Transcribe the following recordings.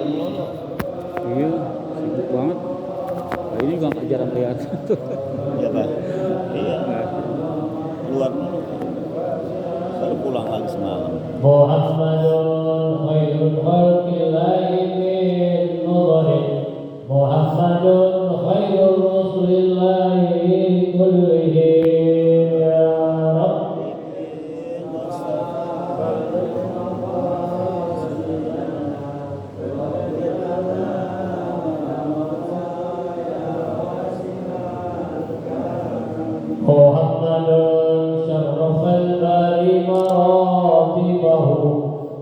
keluar mulu. Iya, sibuk banget. Nah, ini juga nggak jarang lihat tuh. Iya Pak. Iya. Keluar mulu. Baru pulang lagi semalam. Muhammadun khairul khalqillahi min nurarin. Muhammadun khairul rasulillahi kullihim ya Rabbi. Muhammadun syarrafal bari maratibahu.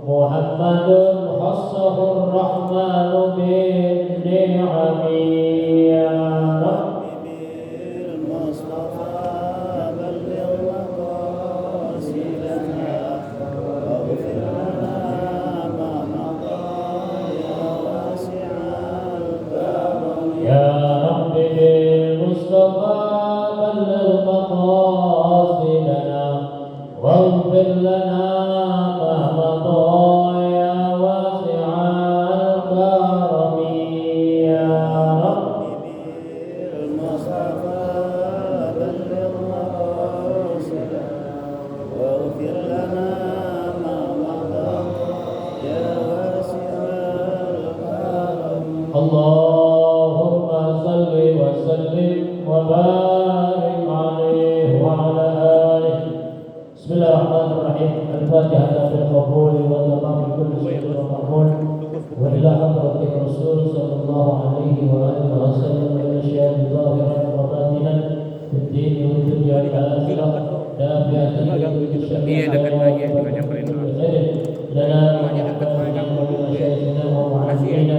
Muhammadun khassahur rahmanu bin ni'ami ya Rabbi. Ya Rabbi bil Mustafa balligh maqasidana waghfir lana ma madha ya wasi'al karami ya Rabbi. Allahumma salli wa sallim wa barik alaihi wa ala alihi. Bismillahirrahmanirrahim. Al-Fatihah bil qabul wa tamam kulli shay'in maqbul. Wa ila hadratir Rasul sallallahu alaihi wa alihi wa sallam wa ila syahid zahiran wa batinan fid din wa dunya wal akhirah. Iya, dekat lagi ya, juga nyamperin doa. لنا ومشايخنا ومعلمينا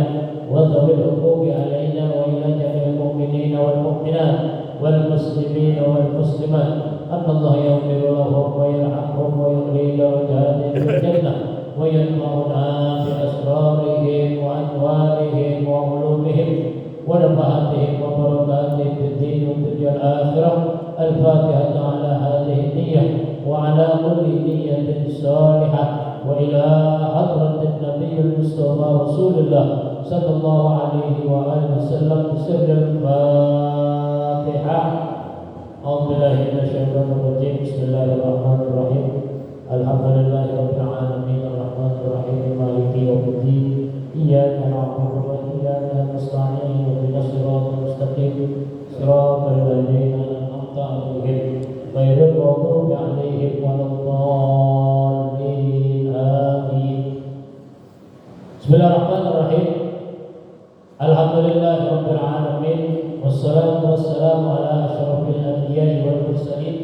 وذوي الحقوق علينا وإلى جميع المؤمنين والمؤمنات والمسلمين والمسلمات أن الله يغفر لهم ويرحمهم ويغني درجاتهم في الجنة وينفعنا بأسرارهم وأنوارهم وعلومهم ونفعاتهم وبركاتهم في الدين والدنيا الآخرة. الفاتحة على هذه النية وعلى كل نية صالحة وإلى حضرة النبي المصطفى رسول الله صلى الله عليه وآله وسلم بسر الفاتحة. أعوذ بالله من الشيطان الرجيم. بسم الله الرحمن الرحيم. الحمد لله رب العالمين الرحمن الرحيم مالك يوم الدين. إياك نعبد وإياك نستعين اهدنا الصراط المستقيم صراط الذين أنعمت عليهم غير المغضوب عليهم ولا الضالين آمين. Bismillahirrahmanirrahim. Alhamdulillahi rabbil alamin wassalatu wassalamu ala asyrafil anbiya'i wal mursalin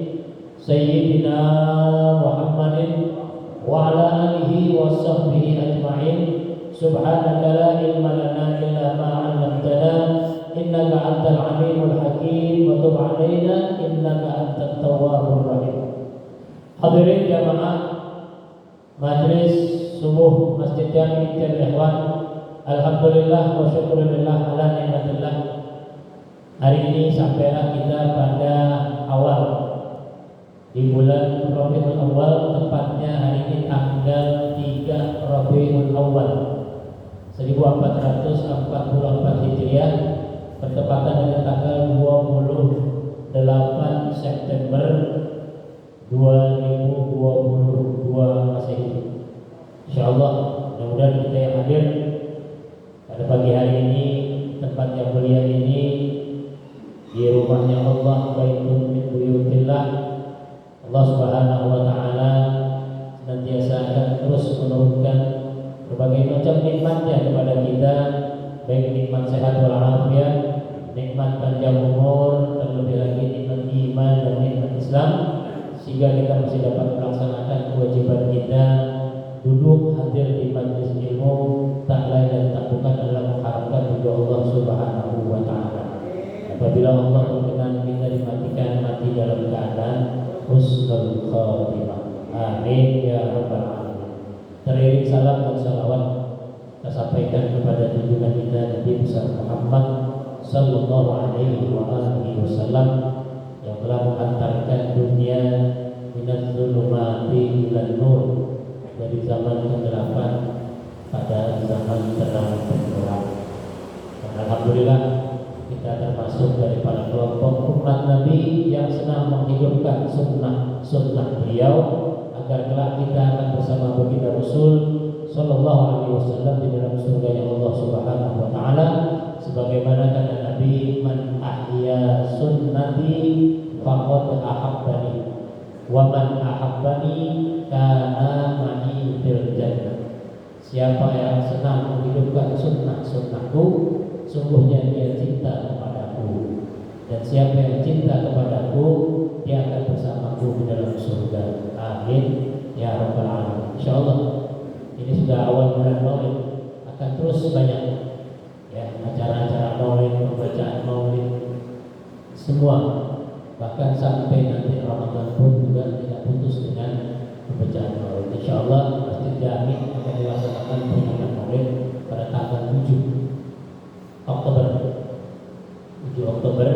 sayyidina Muhammadin wa ala alihi wa sahbihi ajma'in. Subhanaka la ilma lana illa ma 'allamtana innaka antal alimul hakim wa tub 'alaina innaka antat tawwabur rahim. Hadirin jamaah Majlis Subuh Masjid Jami Tir Ikhwan, alhamdulillah wa syukurillah ala nikmatillah. Hari ini sampailah kita pada awal di bulan Rabiul Awal, tepatnya hari ini tanggal 3 Rabiul Awal 1444 Hijriah, bertepatan dengan tanggal 28 September 2022 Masehi. Insyaallah mudah-mudahan kita yang hadir pada pagi hari ini, tempat yang mulia ini, di rumahnya Allah, baitun min buyutillah, Allah Subhanahu wa taala senantiasa akan terus menurunkan berbagai macam nikmatnya kepada kita, baik nikmat sehat walafiat, nikmat panjang umur, terlebih lagi nikmat iman dan nikmat Islam, sehingga kita masih dapat melaksanakan kewajiban kita duduk hadir di majlis ilmu, tak lain dan tak bukan adalah mengharapkan ridho Allah Subhanahu wa taala. Apabila Allah berkenan kita dimatikan mati dalam keadaan husnul khatimah. Amin ya rabbal alamin. Teriring salam dan salawat kita sampaikan kepada junjungan kita Nabi besar Muhammad sallallahu alaihi wa alihi wasallam yang telah menghantarkan dunia minaz zulumati ilan nur, dari zaman kegelapan pada zaman terang. Alhamdulillah kita termasuk daripada kelompok umat Nabi yang senang menghidupkan sunnah beliau agar kelak kita akan bersama baginda Rasul Sallallahu Alaihi Wasallam di dalam surga yang Allah Subhanahu Wa Taala. Sebagaimana kata Nabi, man ahya sunnati faqad ahabbani wa man ahabbani kana ma'i fil jannah. Siapa yang senang menghidupkan sunnahku, sungguhnya dia cinta kepadaku, dan siapa yang cinta kepadaku, dia akan bersamaku di dalam surga. Amin ya rabbal alamin. Insyaallah ini sudah awal bulan Maulid, akan terus banyak ya acara-acara Maulid, pembacaan Maulid semua, bahkan sampai nanti Ramadan pun juga tidak putus dengan pembacaan Maulid. Insyaallah Masjid Jami akan dilaksanakan peringatan Maulid pada tanggal 7 Oktober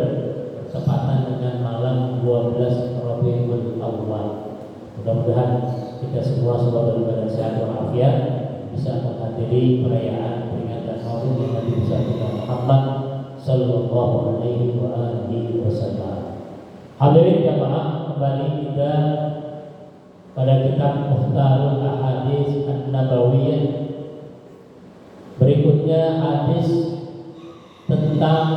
bertepatan dengan malam 12 Rabiul Awal. Mudah-mudahan kita semua semoga dalam sehat walafiat bisa menghadiri perayaan peringatan Maulid yang Nabi besar kita Muhammad Sallallahu Alaihi Wasallam. Hadirin jamaah, kembali kita pada kitab Mukhtarul Ahadits An-Nabawiyah. Berikutnya hadis tentang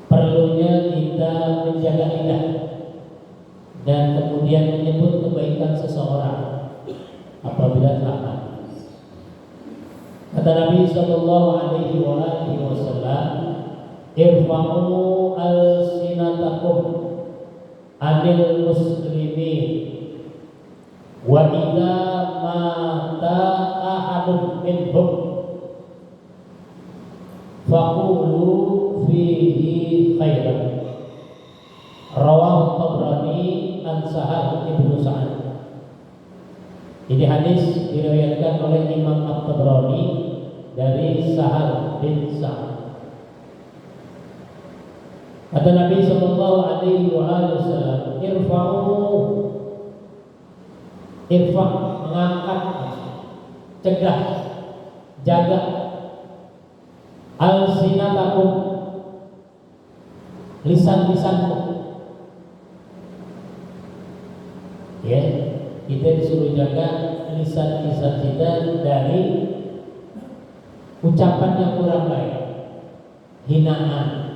perlunya kita menjaga lidah dan kemudian menyebut kebaikan seseorang apabila telah mati. Kata Nabi Sallallahu Alaihi Wasallam, irfa'u al-sinatakum anil muslimin wa idza mata ahadun minhum faqulu fihi khairan. Rawahu Tabrani an Sahal Ibnu Sa'ad. Jadi hadis diriwayatkan oleh Imam At-Tabrani dari Sahal bin Sa'ad. Kata Nabi Sallallahu Alaihi Wasallam, irfa mengangkat, cegah, jaga al-sinatakum, lisan-lisanmu. Ya, kita disuruh jaga lisan-lisan kita dari ucapan yang kurang baik, hinaan.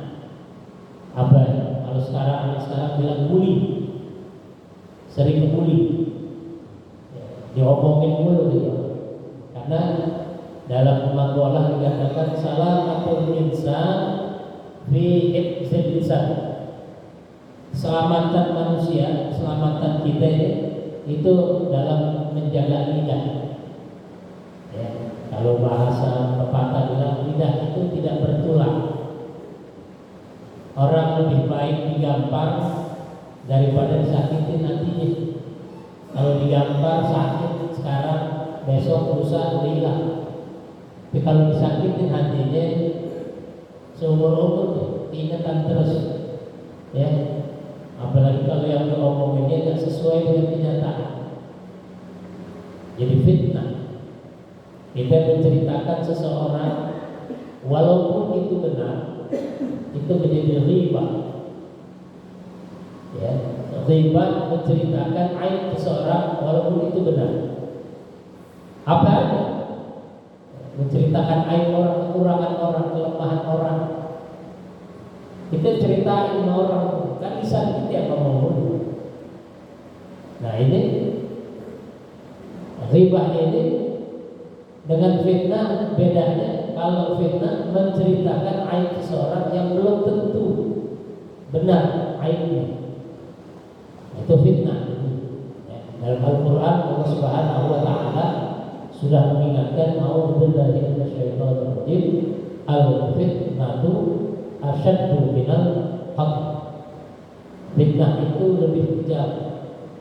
Apa? Kalau anak sekarang bilang bully, sering bully, diomongin mulu gitu. Karena dalam maqalah dikatakan salamatul insan fi hifzil lisan. Keselamatan manusia, keselamatan kita itu dalam menjaga lidah. Ya, kalau bahasa pepatah bilang lidah itu tidak bertulang. Orang lebih baik digampar daripada disakitin nantinya. Kalau digampar sakit sekarang, besok lusa hilang. Tapi kalau disakitin hatinya seumur umur ingatan terus. Ya, apalagi kalau yang diomonginnya tidak sesuai dengan kenyataan. Jadi fitnah. Kita menceritakan seseorang walaupun itu benar, itu menjadi ghibah. Ya, ghibah menceritakan aib seseorang walaupun itu benar. Apa aja? Menceritakan aib orang, kekurangan orang, kelemahan orang. Kita ceritain orang, kan lisan kita yang ngomong. Nah ini ghibah ini dengan fitnah bedanya. Kalau fitnah menceritakan aib seseorang yang belum tentu benar aibnya, itu fitnah. Dalam Al-Quran Allah Subhanahu Wa Taala sudah mengingatkan, a'udzubillahi minasyaitonir rajim, al-fitnatu asyaddu minal qatl. Fitnah itu lebih kejam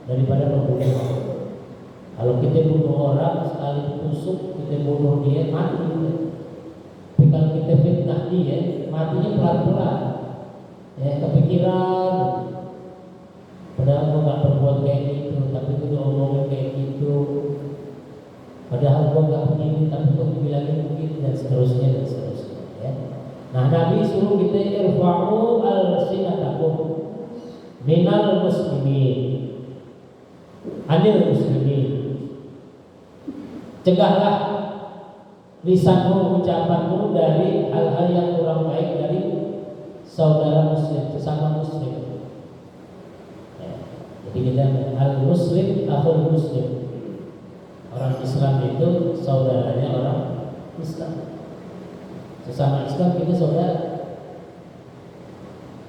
daripada pembunuhan. Kalau kita bunuh orang sekali tusuk, kita bunuh dia mati. Tapi kalau kita fitnah dia, matinya pelan-pelan. Ya, kepikiran, padahal gua nggak berbuat kayak gitu, tapi gua udah ngomongin kayak gitu. Padahal gua nggak begini, tapi gua dibilangin begini, dan seterusnya dan seterusnya. Ya. Nah, Nabi suruh kita irfa'u al-sinatakum minal muslimin, anil muslimin. Cegahlah lisanmu, ucapanmu dari hal-hal yang kurang baik dari saudara muslim, sesama muslim. Ya. Jadi kita al-muslim akhul muslim. Orang Islam itu saudaranya orang Islam. Sesama Islam kita saudara.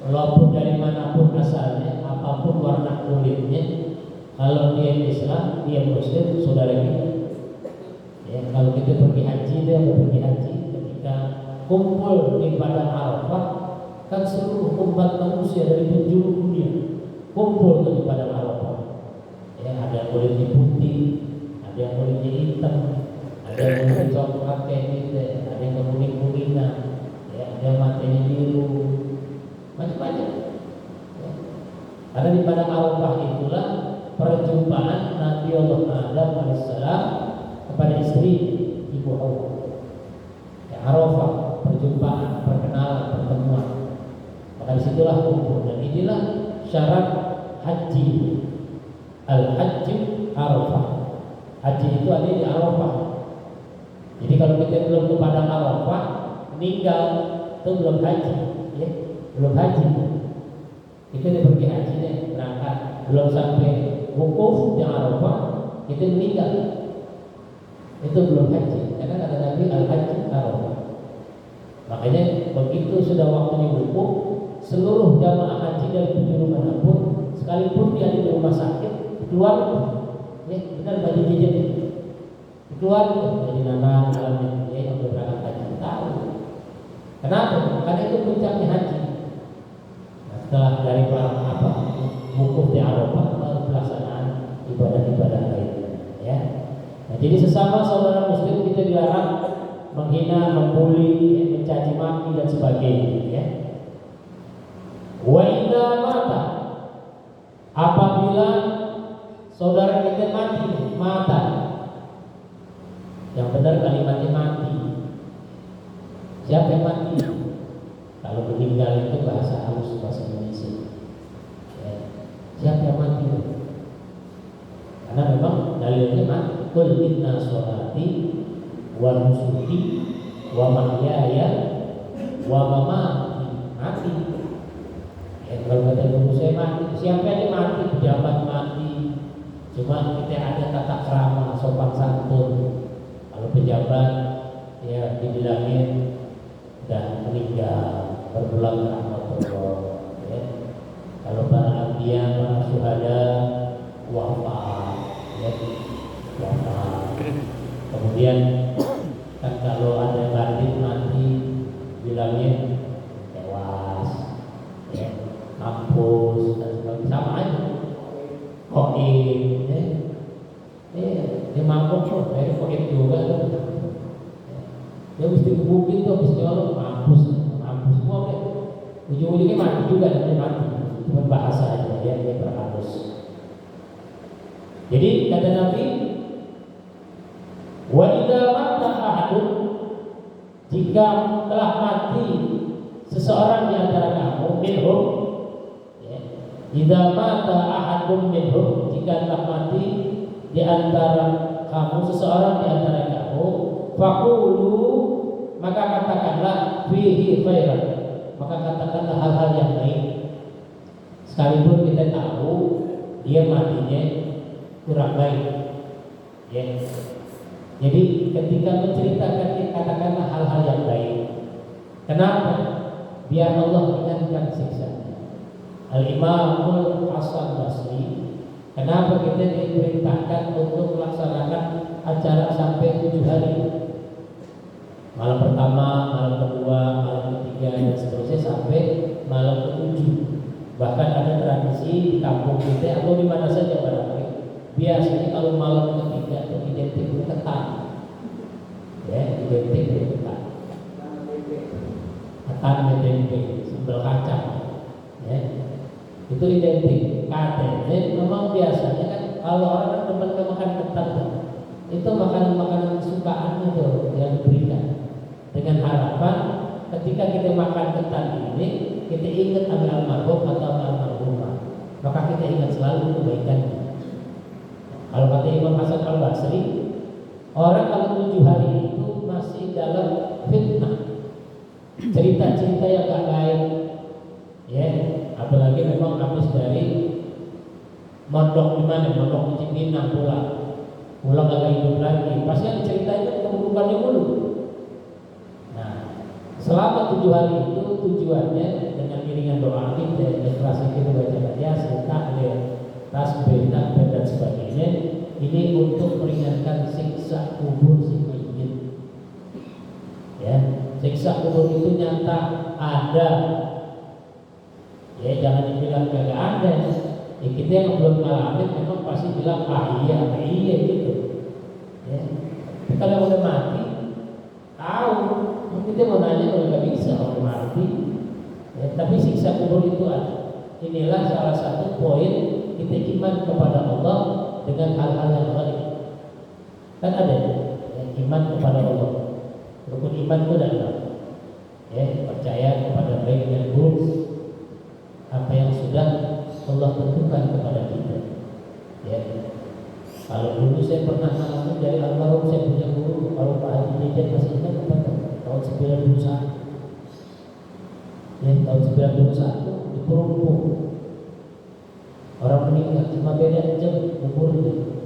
Walaupun dari manapun asalnya, apapun warna kulitnya, kalau dia Islam, dia Muslim, saudara kita. Ya, kalau kita pergi haji, dia pergi haji. Ketika kumpul di padang Arafah, kan seluruh umat manusia dari penjuru dunia kumpul di padang Arafah. Ya, ada yang kulitnya putih, ada yang kulitnya hitam, ada yang kulit coklat kayak gitu, ada yang kuning-kuningan, ya, ada yang matanya biru, macam-macam. Ya. Karena di padang Arafah itulah perjumpaan Nabi Allah Adam alaihissalam kepada istri Ibu Hawa. Ya, Arafah, perjumpaan, perkenalan, pertemuan. Maka disitulah kumpul, dan inilah syarat haji. Al-Hajj Arafah. Haji itu ada di Arafah. Jadi kalau kita belum ke padang Arafah, meninggal itu belum haji, ya, belum haji. Kita udah pergi haji nih, berangkat, belum sampai wukuf di Arafah, kita meninggal. Itu belum haji, karena kata Nabi al-Hajj Arafah. Makanya begitu sudah waktunya wukuf, seluruh jamaah haji dari penjuru manapun, sekalipun dia di rumah sakit, keluar, ya, benar baju jajan itu. Keluar dari nanang alamnya, ya, yang berangkat haji tahu. Kenapa? Karena itu puncaknya haji. Nah, setelah dari wukuf di Arafah, baru pelaksanaan ibadah-ibadah lainnya, ya. Nah, jadi sesama saudara muslim kita dilarang menghina, membuli, mencaci maki dan sebagainya, ya. Wa idza mata, apabila saudara kita mata, yang benar kalimatnya mati. Siapa yang mati? Kalau meninggal itu bahasa halus, bahasa Indonesia. Ya. Siapa yang mati? Karena memang dalilnya mati. Qul inna sholati wa nusuki wa mahyaya wa mamati. Mati. Ya, kalau kata ibu saya mati, siapa yang mati? Pejabat mati. Cuma kita ada tata krama, sopan santun. Kalau pejabat, ya, dibilangin dan meninggal, berpulang ke rahmatullah, ya. Kalau para anbiya, para syuhada, wafat, ya, wafat. Kemudian kan kalau ada bandit mati, bilangnya tewas, ya, mampus, dan sebagainya, sama aja. Koin, ya, dia mabuk tuh, dari koin juga tuh. Dia mesti kebukin tuh, mesti orang mampus semua deh. Ujung-ujungnya mati juga, dan mati. Cuma bahasa aja, dia berhalus. Jadi kata Nabi, wa idza mata ahadun, jika telah mati seseorang di antara kamu, minhum, ya, idza mata ahadun minhum, jika telah mati di antara kamu, seseorang di antara kamu, faqulu, maka katakanlah fihi khairan, maka katakanlah hal-hal yang baik, sekalipun kita tahu dia matinya kurang baik, ya. Jadi ketika menceritakan, katakanlah hal-hal yang baik. Kenapa? Biar Allah ringankan siksanya. Al-Imamul Hasan Basri, kenapa kita diperintahkan untuk melaksanakan acara sampai 7 hari? Malam pertama, malam kedua, malam ketiga, dan seterusnya sampai malam ke-7. Bahkan ada tradisi di kampung kita atau di mana saja barangkali, biasanya kalau malam ketiga itu identik dengan ketan, ya, identik dengan ketan, dengan tempe, sambal kacang, ya, itu identik. Katanya memang biasanya kan kalau orang demen makan ketan, itu makanan-makanan kesukaannya tuh yang diberikan, dengan harapan ketika kita makan ketan ini, kita ingat almarhum atau almarhumah, maka kita ingat selalu kebaikannya. Kalau kata Imam Hasan Al-Basri, orang kalau 7 hari itu masih dalam fitnah, cerita-cerita yang gak baik, ya, apalagi memang habis dari mondok di mana, mondok di Cipinang pulang agak hidup lagi, pasti yang diceritain keburukannya mulu. Nah, selama 7 hari itu tujuannya dengan iringan doa kita, ikhlas kita baca Yasin, tahlil, tasbih, takbir dan sebagainya, ini untuk meringankan siksa kubur si mayit. Ya, siksa kubur itu nyata ada. Ya, jangan dibilang kagak ada. Ya, kita yang belum ngalamin memang pasti bilang iya gitu. Ya. Tapi kalau udah mati, tahu. Kita mau nanya kalau nggak bisa orang mati. Ya, tapi siksa kubur itu ada. Inilah salah satu poin kita iman kepada Allah dengan hal-hal yang baik. Kan ada ya, iman kepada Allah. Rukun iman itu ada. Ya, percaya kepada baik dan buruk, apa yang sudah Allah tentukan kepada kita. Ya. Kalau dulu saya pernah ngalamin dari almarhum, saya punya guru, kalau Pak Haji Jejen masih ingat apa tahun 91. Ya, tahun 91 di Perumpung. Orang meninggal cuma beda jam umurnya.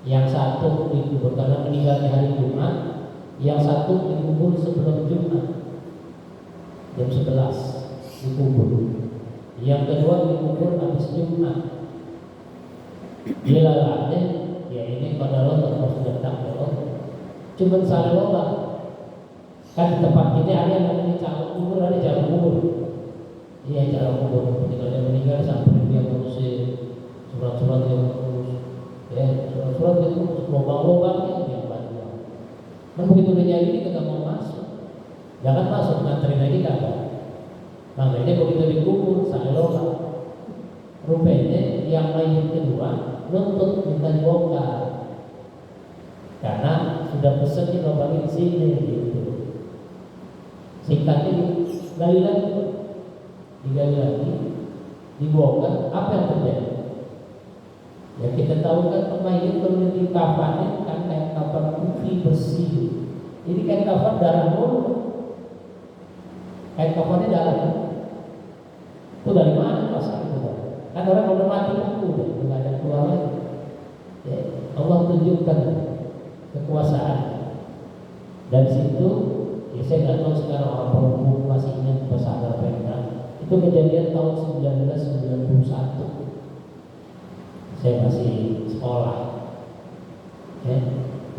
Yang satu dikubur karena meninggalnya hari Jumat, yang satu dikubur sebelum Jumat jam 11 dikubur. Yang kedua dikubur habis Jumat. Dia lalanya, ya ini pada Allah harus datang ya Allah. Cuman salah Allah. Kan di tempat kita ada yang namanya calon kubur, ada calon kubur. Iya calon kubur. Ketika dia meninggal sampai dia ngurusin surat-surat yang urus, ya surat-surat itu urus lubang-lubangnya yang banyak. Kan begitu udah jadi ini kita mau masuk, jangan masuk nganterin lagi kagak. Makanya begitu dikubur salah Allah. Rupanya yang mayit kedua nuntut minta dibongkar karena sudah pesen dilobangin sini gitu. Singkatnya digali lagi, dibongkar. Apa yang terjadi? Ya kita tahu kan mayit kalau di kafannya kan kayak kafan putih bersih. Ini kayak kafan darah mulu. Kayak kafannya darah. Itu dari mana pasal itu? Kan orang udah mati kan udah nggak ada keluar lagi. Ya, Allah tunjukkan kekuasaan. Dari situ, ya saya nggak tahu sekarang orang Perumpung masih ingat pesantren Pemda. Itu kejadian tahun 1991. Saya masih sekolah. Ya,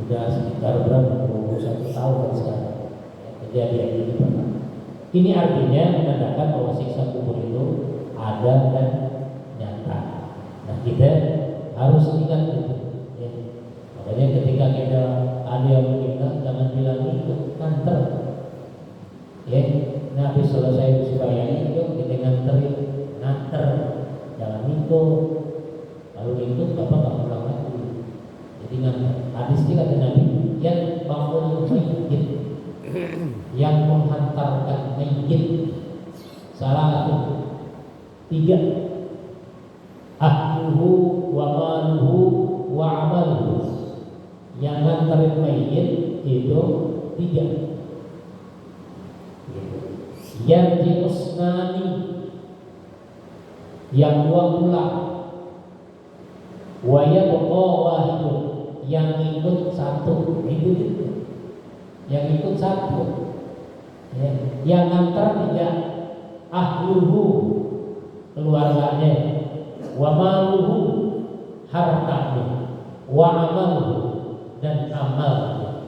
udah sekitar berapa? 21 tahun sekarang. Ya, kejadian ini pernah. Ini artinya menandakan bahwa siksa kubur itu ada dan nyata. Nah kita harus ingat itu. Ya. Makanya ketika kita ada yang meninggal, jangan bilang ikut nganter. Ya, Nabi selesai disembahyang itu kita nganterin, nganter, jangan ikut. Lalu ikut bapak nggak pulang lagi. Jadi nganter. Hadis ini kata Nabi yang bangun mayit, yang menghantarkan mayit, salah satu 3. Ahluhu wa maluhu wa amaluhu. Yang nganterin mayit itu 3. Yarji usnani, yang 2 pulang. Wa yabqa wahidun, yang ikut 1. Itu gitu. Yang ikut 1. Ya. Yang nganter 3. Ahluhu, keluarganya, wa maluhu, hartanya, wa amaluhu, dan amalnya.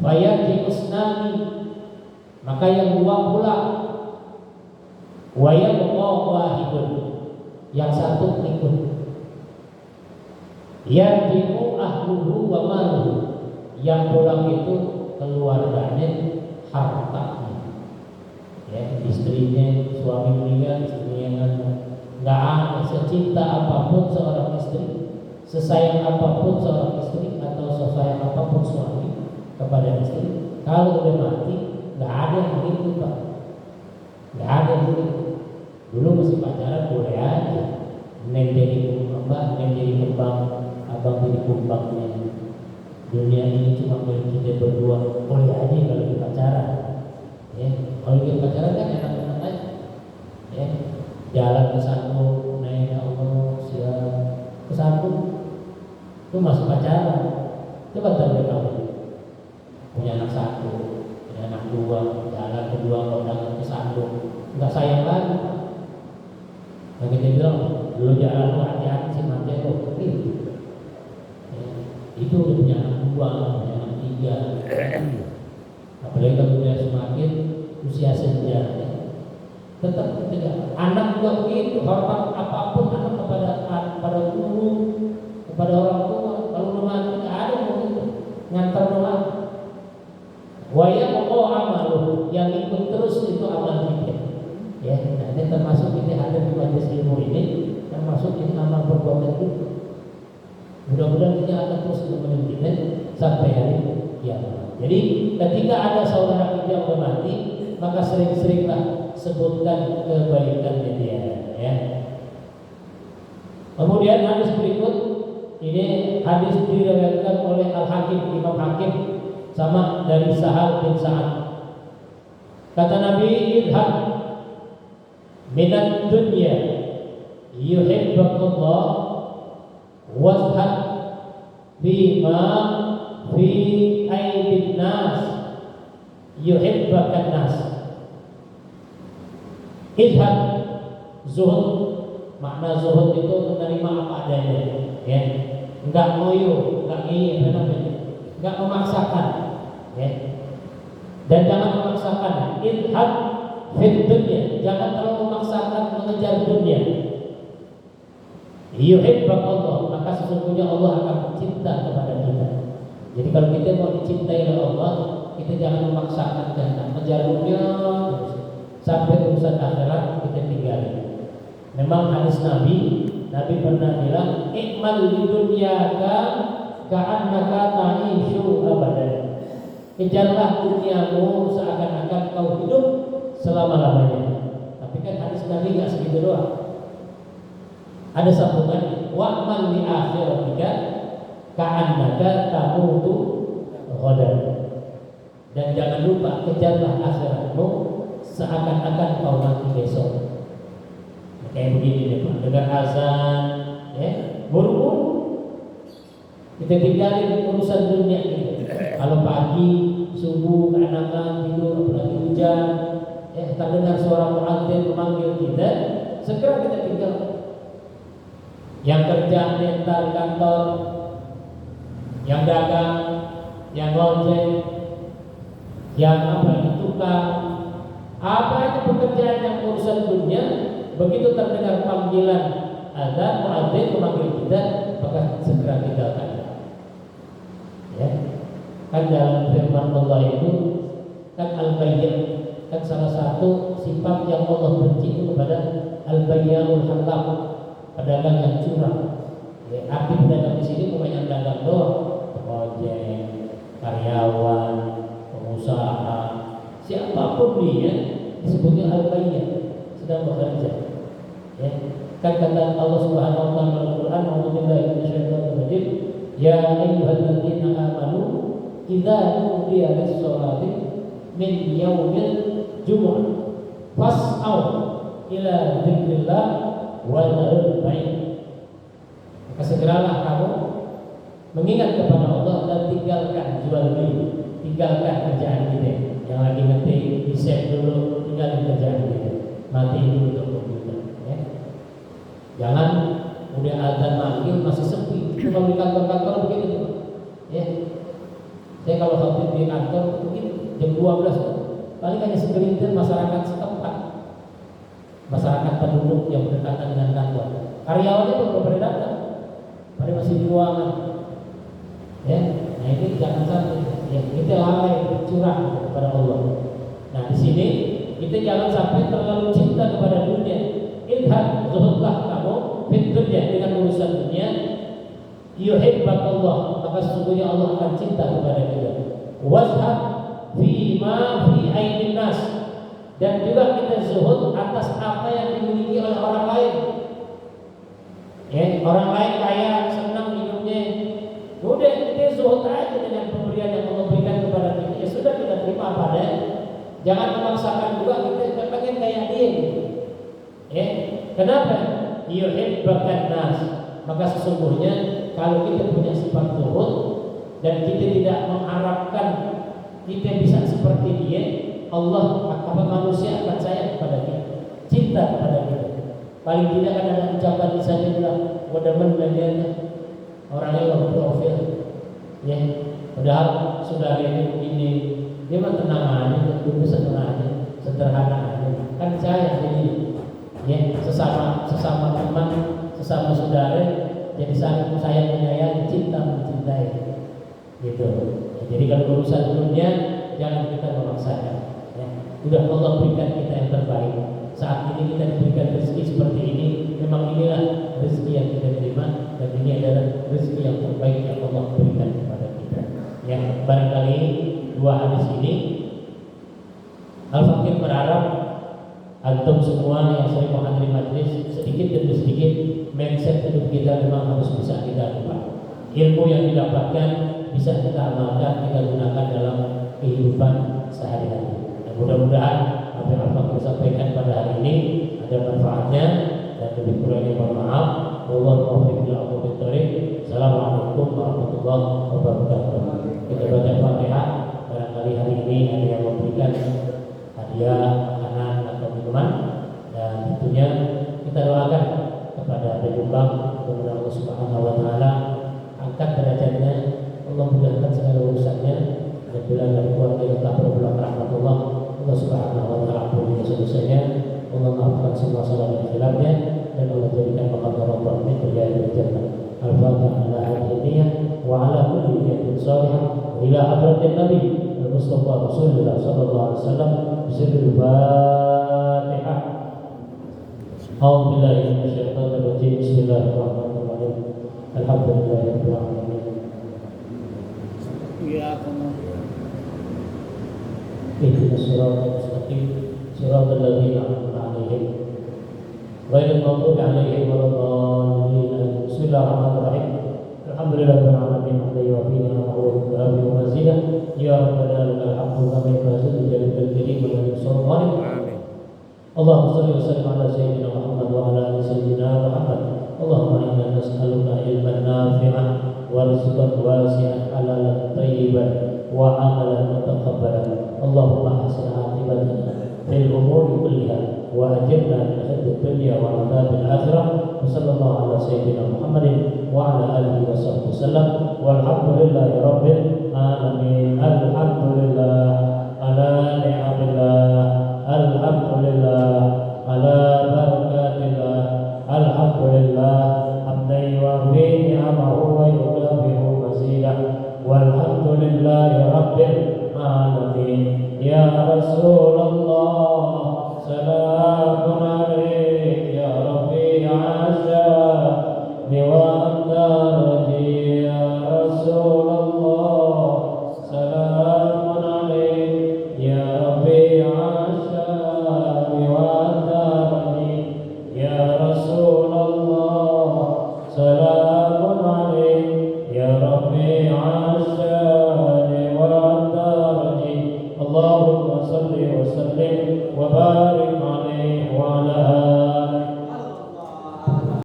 Fayarji usnani, maka yang 2 pulang. Wa yabqa wahidun, yang 1 ikut. Yarji'u ahluhu wa maluhu, yang pulang itu keluarganya, hartanya. Ya, istrinya, suami meninggal, istrinya nggak ada. Secinta apapun seorang istri, sesayang apapun seorang istri, atau sesayang apapun suami kepada istri, kalau udah mati nggak ada yang begitu Pak, nggak ada yang begitu. Dulu masih pacaran boleh aja, neng jadi kembang, neng jadi kembang, abang jadi kumbangnya. Dunia ini cuma milik kita berdua, boleh aja kalau kita pacaran. Ya, kalau kita pacaran kan enak-enak aja. Ya, jalan ke satu, naik Allah, siap ke satu, itu masih pacaran. Coba tanya kamu, punya anak satu, punya anak dua, jalan kedua kalau udah ke satu, nggak sayang lagi. Yang kita bilang, dulu jalan tuh hati-hati sih mati lo, itu udah punya anak dua, punya anak tiga. Apalagi kalau dia semakin usia senja, tetap tidak. Anak juga begitu, hormat apapun anak kepada guru, kepada orang tua. Kalau rumah tidak ada begitu, ngantar doang. Waya pokok amal yang ikut terus itu amal kita. Ya, nah ini termasuk kita ada di majelis ilmu ini, termasuk ini amal perbuatan itu. Mudah-mudahan kita akan terus menemani kita sampai hari kiamat. Jadi ketika ada saudara kita yang mati, maka sering-seringlah sebutkan kebaikannya dia. Ya. Kemudian hadis berikut ini hadis diriwayatkan oleh Al-Hakim, Imam Hakim, sama dari Sahal bin Sa'ad. Kata Nabi, idhab minat dunya yuhibbakullah wazhad bima fi aidin nas yuhibbakan nas. Idhab, zuhud, makna zuhud itu menerima apa adanya, ya, enggak ngoyo, enggak enggak memaksakan, ya, dan jangan memaksakan. Idhab fit dunya, jangan terlalu memaksakan mengejar dunia. Yuhibbakallah, maka sesungguhnya Allah akan cinta kepada kita. Jadi kalau kita mau dicintai oleh Allah, kita jangan memaksakan kehendak, mengejar dunia sampai urusan akhirat kita tinggalin. Memang hadis Nabi pernah bilang, ikmal di dunyaka ka'annaka ta'ishu abadan. Kejarlah duniamu seakan-akan kau hidup selama-lamanya. Tapi kan hadis Nabi nggak segitu doang. Ada sambungannya. Wa'mal li akhiratika ka'annaka tamutu ghadan. Dan jangan lupa kejarlah akhiratmu seakan-akan kau mati besok. Kayak begini deh Pak, dengar azan, ya, buru-buru kita tinggalin urusan dunia ini. Kalau pagi subuh keanakan tidur, apalagi hujan, kita dengar suara muadzin memanggil kita, segera kita tinggal. Yang kerja mentar kantor, yang dagang, yang ojek, yang tukang, apa itu pekerjaan yang urusan dunia, begitu terdengar panggilan azan muadzin memanggil kita, maka segera tinggalkan. Ya, kan dalam firman Allah itu kan al-bayyin, kan salah satu sifat yang Allah benci itu kepada al-bayyinul halal, pedagang yang curang. Ya, arti pedagang di sini bukan yang dagang doang, ojek, karyawan, pengusaha, siapapun dia disebutnya al-bayyin, sedang bekerja. Ya, kan kata Allah Subhanahu wa taala dalam Al-Qur'an, "A'udzubillahi minasyaitonir rajim, ya ayyuhalladzina amanu idza nudiya lis-sholati min yaumil jumu'ah fas'au ila dzikrillah wa dzarul bai'." Maka segeralah kamu mengingat kepada Allah dan tinggalkan jual beli, tinggalkan kerjaan kita. Yang lagi ngetik, di-save dulu, tinggalkan kerjaan kita. Mati dulu untuk komputer, ya. Jangan udah azan maghrib masih sepi. Itu kalau di kantor-kantor begitu, ya. Saya kalau khotib di kantor begitu jam 12, paling hanya segelintir masyarakat setempat, masyarakat penduduk yang berdekatan dengan kantor. Karyawannya belum pada datang, pada masih di ruangan, ya. Nah ini jangan sampai, ya, kita lalai curang kepada Allah. Nah di sini kita jangan sampai terlalu cinta kepada dunia. Idhab, zuhudlah kamu fit dunya, dengan urusan dunia. Yuhibbakallah, maka sesungguhnya Allah akan cinta kepada kita. Wazhab fima fi aidin nas, dan juga kita zuhud atas apa yang dimiliki oleh orang lain. Ya, orang lain kaya, senang hidupnya, udah kita zuhud aja dengan pemberian yang Allah berikan kepada kita. Ya sudah, kita terima apa adanya. Jangan memaksakan juga kita pengen kayak dia. Ya, kenapa? Yuhibbukan nas. Maka sesungguhnya kalau kita punya sifat zuhud dan kita tidak mengharapkan kita bisa seperti dia, Allah akan manusia akan sayang kepada kita, cinta kepada kita. Paling tidak kan ada ucapan misalnya bilang, "Wademen bagian orangnya low profil." Ya, padahal sudah ini begini, dia mah tenang aja, dia tenang aja, sederhana aja. Kan sayang jadi, ya sesama teman, sesama saudara, jadi saling sayang menyayangi, cinta mencintai. Gitu. Jadi kalau urusan dunia jangan kita memaksakan. Ya. Sudah Allah berikan kita yang terbaik. Saat ini kita diberikan rezeki seperti ini, memang inilah rezeki yang kita terima dan ini adalah rezeki yang terbaik yang Allah berikan kepada kita. Yang barangkali dua hadis ini, Al-Fakir berharap antum semua yang sering menghadiri majlis sedikit demi sedikit mindset hidup kita memang harus bisa kita ubah. Ilmu yang didapatkan bisa kita amalkan, kita gunakan dalam kehidupan sehari-hari. Dan mudah-mudahan apa yang Al-Fakir sampaikan pada hari ini ada manfaatnya, dan lebih kurangnya mohon maaf. Wallahu a'lam. Assalamualaikum warahmatullahi wabarakatuh. Kita baca Fatihah. Barangkali hari ini ada yang memberikan hadiah makanan atau minuman, dan tentunya kita doakan kepada penyumbang, kepada Allah Subhanahu wa taala angkat derajatnya, Allah mudahkan segala urusannya, dan bila dari keluarga yang telah berbulan rahmatullah, Allah Subhanahu wa taala ampuni dosa-dosanya, Allah maafkan semua salah dan khilafnya, dan Allah jadikan maqam rahmatnya berjaya di jannah. Al-Fatihah ala hadiniyah wa ala kulli niyatin salihah wa ila hadratin Nabi Al-Mustafa Rasulullah sallallahu alaihi wasallam bismillahil Fatihah. A'udzu billahi minasyaitonir rajim. Bismillahirrahmanirrahim. Alhamdulillahirabbil alamin. Iya, kamu. Ihdinas siratal mustaqim, siratal ladzina an'amta 'alaihim ghairil maghdubi 'alaihim waladdallin. Bismillahirrahmanirrahim. Alhamdulillahirabbil alamin. Hamdan yu'affi ni'amahu wa yukafi wa mazidah. Ya rabbana lakal hamdu kama yanbaghi li jalali wajhika wa li sultanik. Amin. Allahumma shalli wa sallim ala sayyidina Muhammad wa ala ali sayyidina Muhammad. Allahumma inna nas'aluka ilman nafi'an wa rizqan wasi'an halalan thayyiban wa amalan mutaqabbalan. Allahumma ahsin 'aqibatana fil umuri kulliha wa ajirna min khizyi dunya wa 'adzabil akhirah. Wa sallallahu ala sayyidina Muhammadin wa ala alihi wa sahbihi wasallam. Walhamdulillahi rabbil alamin. Alhamdulillah ala ni'amillah. Alhamdulillah ala barakatillah. Alhamdulillah hamdan yu'affi ni'amahu wa yukafi'u mazidah. Walhamdulillahi rabbil alamin. Ya Rasulullah salamun alaik ya Rabbi asya wa anta raji. Ya Rasulullah salamun alaik ya Rabbi asya wa anta raji. Ya Rasulullah salamun alaik ya Rabbi asya wa anta raji. Allahumma salli wa sallim wa barik